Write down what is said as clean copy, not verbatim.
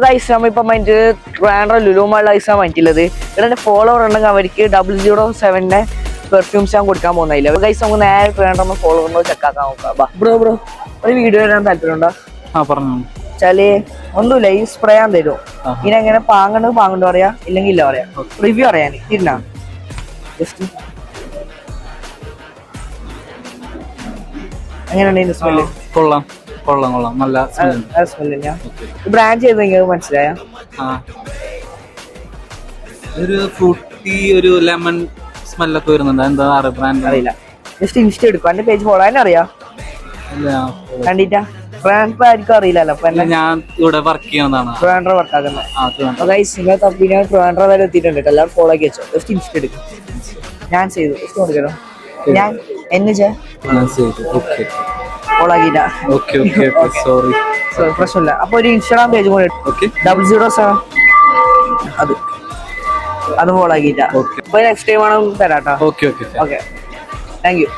Guys നമ്മളിപ്പോ mind ട്രാൻഡ്രോ ലുലുമാളിലെ ഐസാണ് വാങ്ങിയിട്ടുള്ളത്. ഇവിടെ follower ഉണ്ടെങ്കിൽ അവർക്ക് 007 പെർഫ്യൂംസ് ഞാൻ കൊടുക്കാൻ പോകുന്നില്ല. ഗൈസ് നമുക്ക് നേരെ ട്രാൻഡ്രോ ഫോളോവറിനോ ചെക്കാക്കാൻ നോക്കാം. ബ്രോ ഒരു വീഡിയോ വരാൻ താല്പര്യമുണ്ടോ? വെച്ചാല് ഒന്നുമില്ല, ഈ സ്പ്രേ ഞാൻ തരും. ഇതിനെങ്ങനെ പാങ്ങണ്ട് പറയാ, ഇല്ലെങ്കിൽ ഇല്ല പറയാ. റിവ്യൂ അറിയാൻ ഇരുന്നാ ജസ്റ്റ് എങ്ങനെയുണ്ട് സ്മെല്ല്? കൊള്ളാം നല്ല സ്മെല്ല്. ബ്രാൻഡ് ചെയ്ത് നിങ്ങൾക്ക് മനസ്സിലായ ഒരു ഫ്രൂട്ടി ഒരു ലെമൺ സ്മെല്ലൊക്കെ വരുന്നുണ്ട്. എന്താ ബ്രാൻഡ് അറിയില്ല. ജസ്റ്റ് ഇൻസ്റ്റ എടുക്കും. എന്റെ പേജ് ഫോളോ തന്നെ അറിയാം. കണ്ടിട്ടാ ബ്രാൻഡ് ആയിരിക്കും അറിയില്ലല്ലോ. ഞാൻ ഇവിടെ വർക്ക് ചെയ്യുന്നതാണ്. ട്രാൻഡ്രോ വർക്ക് ആക്കുന്നത്. നിങ്ങൾ ട്രാൻഡ്രോ വരെ എത്തിയിട്ടുണ്ട്. എല്ലാവരും ഫോളോ ആക്കി വെച്ചോ. ജസ്റ്റ് ഇൻസ്റ്റ എടുക്കും. ഞാൻ ചെയ്തു ജസ്റ്റ് കൊടുക്കണോ? ഞാൻ ഫോളോ ആക്കിയില്ല. സോറി പ്രശ്നമില്ല. അപ്പൊ ഒരു ഇൻസ്റ്റാഗ്രാം പേജ് കൂടെ 007 അത് ഫോളോ ആക്കിയില്ല. അപ്പൊ നെക്സ്റ്റ് ടൈം ആണ് തരാട്ടോ. Okay thank you.